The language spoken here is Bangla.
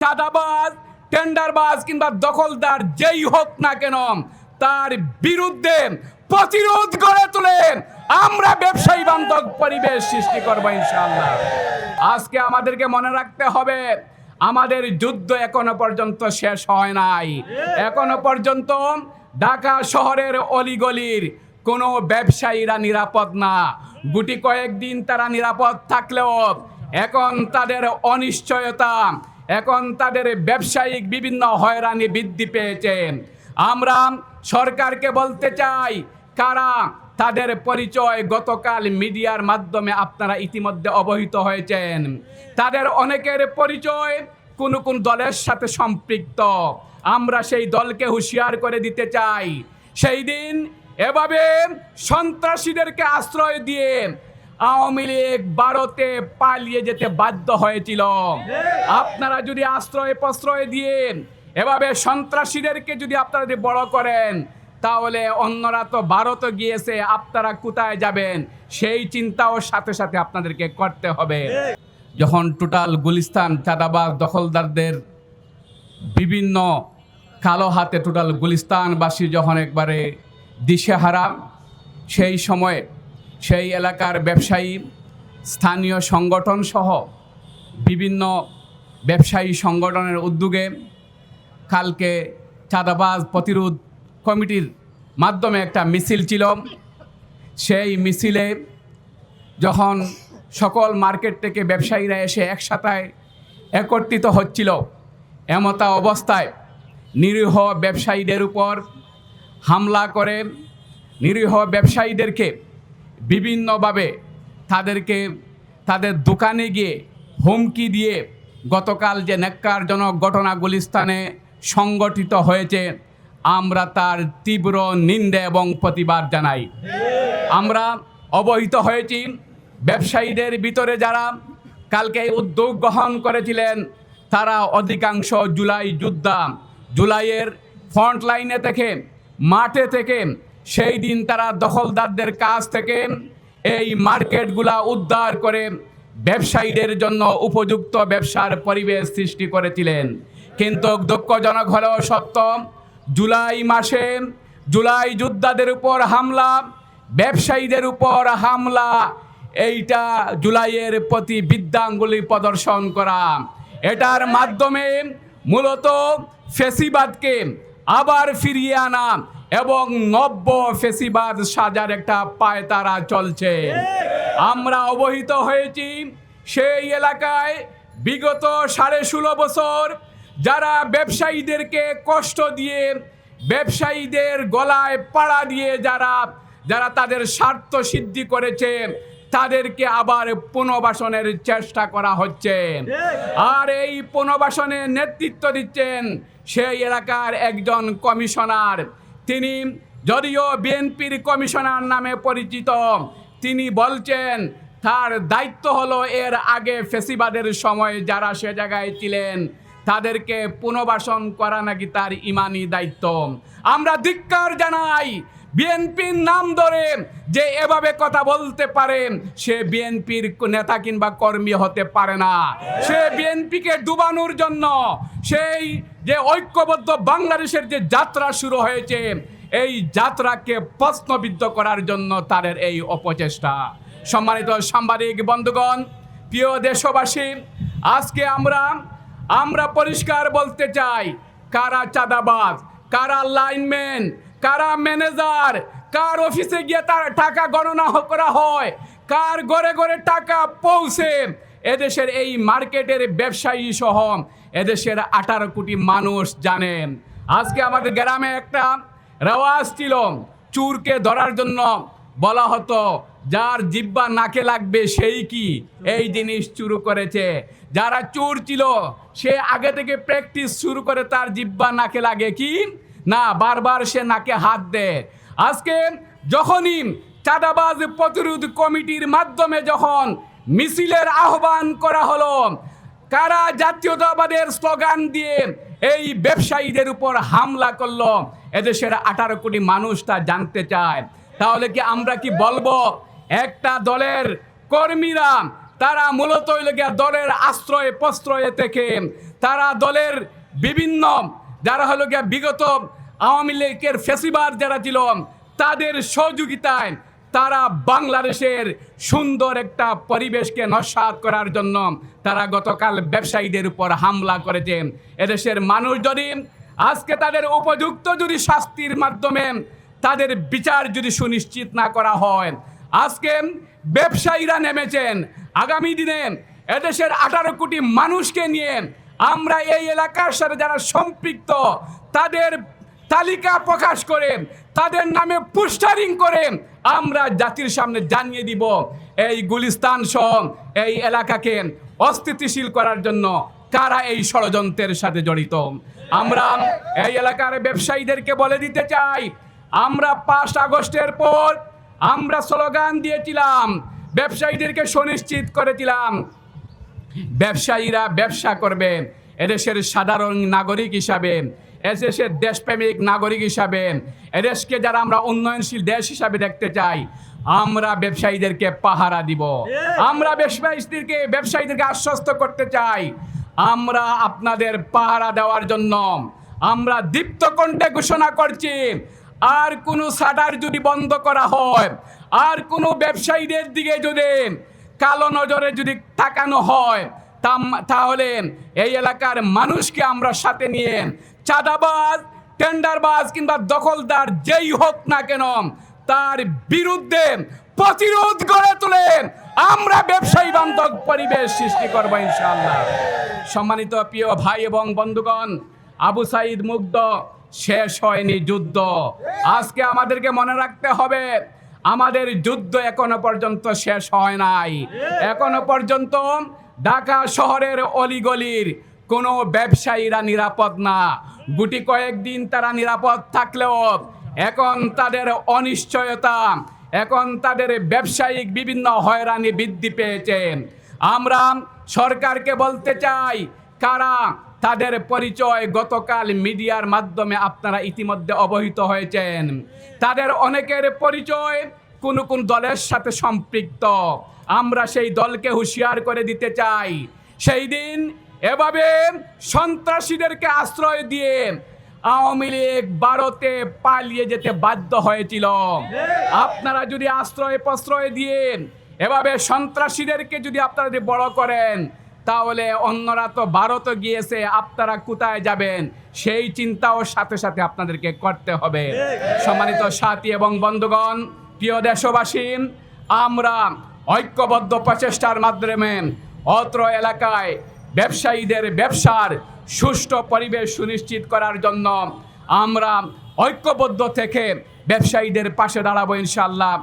চাঁদাবাজ, টেন্ডারবাজ কিংবা দখলদার যেই হোক না কেন, তার বিরুদ্ধে প্রতিরোধ গড়ে তুলে আমরা ব্যবসায়ী বান্ধব পরিবেশ সৃষ্টি করব ইনশাআল্লাহ। আজকে আমাদেরকে মনে রাখতে হবে, আমাদের যুদ্ধ এখনো পর্যন্ত শেষ হয় নাই। এখনো পর্যন্ত ঢাকা শহরের অলিগলির কোনো ব্যবসায়ীরা নিরাপদ না। গুটি কয়েকদিন তারা নিরাপদ থাকলেও এখন তাদের অনিশ্চয়তা, এখন তাদের ব্যবসায়িক বিভিন্ন হয়রানি বৃদ্ধি পেয়েছে। আমরা সরকারকে বলতে চাই, কারা তাদের পরিচয় গতকাল মিডিয়ার মাধ্যমে আপনারা ইতিমধ্যে অবহিত হয়েছেন। তাদের অনেকের পরিচয় কোন কোন দলের সাথে সম্পৃক্ত। আমরা সেই দলকে হুঁশিয়ার করে দিতে চাই, সেই দিন এভাবে সন্ত্রাসীদেরকে আশ্রয় দিয়ে আওয়ামী লীগ ভারতে পালিয়ে যেতে বাধ্য হয়েছিল। আপনারা যদি আশ্রয় প্রশ্রয় দিয়ে এভাবে সন্ত্রাসীদেরকে যদি আপনারা বড় করেন, তাহলে অন্যরা তো ভারতে গিয়েছে, আপনারা কোথায় যাবেন সেই চিন্তাও সাথে সাথে আপনাদেরকে করতে হবে। যখন টোটাল গুলিস্তান চাঁদাবাজ দখলদারদের বিভিন্ন কালো হাতে টোটাল গুলিস্তানবাসী যখন একবারে দিশেহারা, সেই সময়ে সেই এলাকার ব্যবসায়ী, স্থানীয় সংগঠন সহ বিভিন্ন ব্যবসায়ী সংগঠনের উদ্যোগে কালকে চাঁদাবাজ প্রতিরোধ কমিটির মাধ্যমে একটা মিছিল ছিল। সেই মিছিলে যখন সকল মার্কেট থেকে ব্যবসায়ীরা এসে একসাথে একত্রিত হচ্ছিল, এমতা অবস্থায় নিরীহ ব্যবসায়ীদের উপর হামলা করে নিরীহ ব্যবসায়ীদেরকে বিভিন্নভাবে তাদের দোকানে গিয়ে হুমকি দিয়ে গতকাল যে ন্যাক্কারজনক ঘটনা গুলিস্তানে সংগঠিত হয়েছে, আমরা তার তীব্র নিন্দা এবং প্রতিবাদ জানাই। আমরা অবহিত হয়েছি, ব্যবসায়ীদের ভিতরে যারা কালকে উদ্যোগ গ্রহণ করেছিলেন, তারা অধিকাংশ জুলাই যোদ্ধা। জুলাইয়ের ফ্রন্ট লাইনে থেকে, মাঠে থেকে সেই দিন তারা দখলদারদের কাছ থেকে এই মার্কেটগুলা উদ্ধার করে ব্যবসায়ীদের জন্য উপযুক্ত ব্যবসার পরিবেশ সৃষ্টি করেছিলেন। কিন্তু দুঃখজনক হলেও সত্য, জুলাই মাসে জুলাই যোদ্ধাদের উপর হামলা, ব্যবসায়ীদের উপর হামলা, এইটা জুলাইয়ের প্রতি বৃদ্ধাঙ্গুলি প্রদর্শন করা, এটার মাধ্যমে মূলত ফেসিবাদকে আবার ফিরিয়ে আনা এবং নব্য ফেসিবাদ সাজার একটা পায়তারা চলছে। আমরা অবহিত হয়েছি, সেই এলাকায় বিগত 16.5 বছর যারা ব্যবসায়ীদেরকে কষ্ট দিয়ে, ব্যবসায়ীদের গলায় পাড়া দিয়ে যারা তাদের স্বার্থ সিদ্ধি করেছে, তাদেরকে আবার পুনর্বাসনের চেষ্টা করা হচ্ছে। আর এই পুনর্বাসনের নেতৃত্ব দিচ্ছেন সেই এলাকার একজন কমিশনার। তিনি যদিও বিএনপির কমিশনার নামে পরিচিত, তিনি বলছেন তার দায়িত্ব হলো এর আগে ফেসিবাদের সময় যারা সে জায়গায় ছিলেন তাদেরকে পুনর্বাসন করা নাকি তার ইমানি দায়িত্ব। আমরা ধিক্কার জানাই, বিএনপির নাম ধরে যে এভাবে কথা বলতে পারে, সে বিএনপির নেতা কিংবা কর্মী হতে পারে না। সে বিএনপিকে ডুবানোর জন্য, সেই যে ঐক্যবদ্ধ বাংলাদেশের যে যাত্রা শুরু হয়েছে, এই যাত্রাকে প্রশ্নবিদ্ধ করার জন্য তাদের এই অপচেষ্টা। সম্মানিত সাংবাদিক বন্ধুগণ, প্রিয় দেশবাসী, আজকে আমরা পরিষ্কার বলতে চাই, কারা চাঁদাবাজ, কারা লাইনম্যান, কারা ম্যানেজার, কার অফিসে গিয়ে তার টাকা গণনা করা হয়, কার ঘরে ঘরে টাকা পৌঁছে, এদেশের এই মার্কেটের ব্যবসায়ী সহ এদেশের 18 কোটি মানুষ জানেন। আজকে আমাদের গ্রামে একটা রেওয়াজ ছিল, চুরকে ধরার জন্য বলা হতো যার জিব্বা নাকে লাগবে সেই কি এই জিনিস শুরু করেছে। যারা চোর ছিল সে আগে থেকে প্র্যাকটিস শুরু করে, তার জিব্বা নাকে লাগে কি না, বারবার সে নাকে হাত দেয়। আজকে যখনই চাঁদাবাজ প্রতিরোধ কমিটির মাধ্যমে যখন মিছিলের আহ্বান করা হলো, কারা জাতীয়তাবাদের স্লোগান দিয়ে এই ব্যবসায়ীদের উপর হামলা করলো, এদেশের 18 কোটি মানুষ তা জানতে চায়। তাহলে কি আমরা কি বলবো একটা দলের কর্মীরা তারা মূলত দলের আশ্রয় প্রশ্রয়ে থেকে তারা দলের বিভিন্ন যারা হলো গিয়া বিগত আওয়ামী লীগের ফেসিবাদ যারা ছিল তাদের সহযোগিতায় তারা বাংলাদেশের সুন্দর একটা পরিবেশকে নস্যাৎ করার জন্য তারা গতকাল ব্যবসায়ীদের উপর হামলা করেছে। এদেশের মানুষ যদি আজকে তাদের উপযুক্ত যদি শাস্তির মাধ্যমে তাদের বিচার যদি সুনিশ্চিত না করা হয়, আজকে ব্যবসায়ীরা নেমেছেন, আগামী দিনে এদেশের 18 কোটি মানুষকে নিয়ে আমরা এই এলাকার সাথে যারা সম্পৃক্ত তাদের তালিকা প্রকাশ করে তাদের নামে পোস্টারিং করে আমরা জাতির সামনে জানিয়ে দিব এই গুলিস্তান সহ এই এলাকাকে অস্থিতিশীল করার জন্য কারা এই ষড়যন্ত্রের সাথে জড়িত। আমরা এই এলাকার ব্যবসায়ীদেরকে বলে দিতে চাই, আমরা 5 আগস্টের পর আমরা স্লোগান দিয়েছিলাম, ব্যবসায়ীদেরকে সুনিশ্চিত করেছিলাম ব্যবসায়ীরা ব্যবসা করবে এদেশের সাধারণ নাগরিক হিসাবে, এদেশের দেশপ্রেমিক নাগরিক হিসাবে, এদেশকে যারা আমরা উন্নয়নশীল দেশ হিসাবে দেখতে চাই, আমরা ব্যবসায়ীদেরকে পাহারা দিব। আমরা ব্যবসায়ীদেরকে আশ্বস্ত করতে চাই, আমরা আপনাদের পাহারা দেওয়ার জন্য আমরা দীপ্ত কণ্ঠে ঘোষণা করছি, আর কোনো শাটার যদি বন্ধ করা হয়, আর কোনো ব্যবসায়ীদের দিকে যদি কালো নজরে যদি তাকানো হয়, তাহলে এই এলাকার মানুষকে আমরা সাথে নিয়ে চাঁদাবাজ, টেন্ডারবাজ কিংবা দখলদার যেই হোক না কেন তার বিরুদ্ধে প্রতিরোধ গড়ে তুলে আমরা ব্যবসায়ী বান্ধব পরিবেশ সৃষ্টি করবো ইনশাআল্লাহ। সম্মানিত প্রিয় ভাই এবং বন্ধুগণ, আবু সাইদ মুগ্ধ, শেষ হয়নি যুদ্ধ। আজকে আমাদেরকে মনে রাখতে হবে আমাদের যুদ্ধ এখনো পর্যন্ত শেষ হয় নাই। এখনো পর্যন্ত ঢাকা শহরের অলিগলির কোনো ব্যবসায়ীরা নিরাপদ না। গুটি কয়েকদিন তারা নিরাপদ থাকলেও এখন তাদের অনিশ্চয়তা, এখন তাদের ব্যবসায়িক বিভিন্ন হয়রানি বৃদ্ধি পেয়েছে। আমরা সরকারকে বলতে চাই, কারা তাদের পরিচয় গতকাল মিডিয়ার মাধ্যমে আপনারা ইতিমধ্যে অবহিত হয়েছেন। তাদের অনেকের পরিচয় কোন কোন দলের সাথে সম্পৃক্ত। আমরা সেই দলকে হুঁশিয়ার করে দিতে চাই, সেই দিন এভাবে সন্ত্রাসীদেরকে আশ্রয় দিয়ে আওয়ামী লীগ ভারতে পালিয়ে যেতে বাধ্য হয়েছিল। আপনারা যদি আশ্রয় প্রশ্রয় দিয়ে এভাবে সন্ত্রাসীদেরকে যদি আপনারা বড় করেন, তাহলে অন্যরা তো ভারতে গিয়েছে, আপনারা কোথায় যাবেন সেই চিন্তাও সাথে সাথে আপনাদেরকে করতে হবে। সম্মানিত সাথী এবং বন্ধুগণ, প্রিয় দেশবাসী, আমরা ঐক্যবদ্ধ প্রচেষ্টার মাধ্যমে অত্র এলাকায় ব্যবসায়ীদের ব্যবসার সুষ্ঠু পরিবেশ সুনিশ্চিত করার জন্য আমরা ঐক্যবদ্ধ থেকে ব্যবসায়ীদের পাশে দাঁড়াবো ইনশাআল্লাহ।